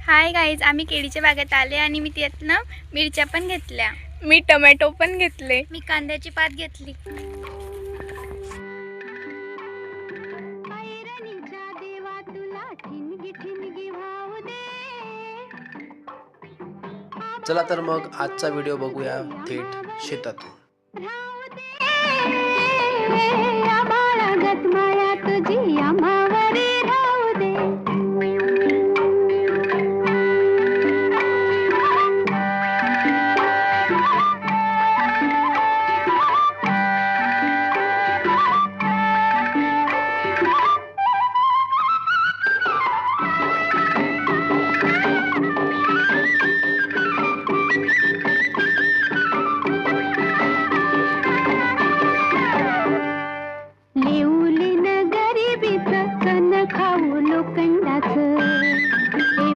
Hi guys, आम्ही केळीच्या बागेत आले आणि मी त्यातनं मिरच्या पण घेतल्या. मी टोमॅटो पण घेतले. मी कांद्याची पात घेतली. चला तर मग आजचा व्हिडिओ बघूया थेट शेतातून. तुझी आम्हा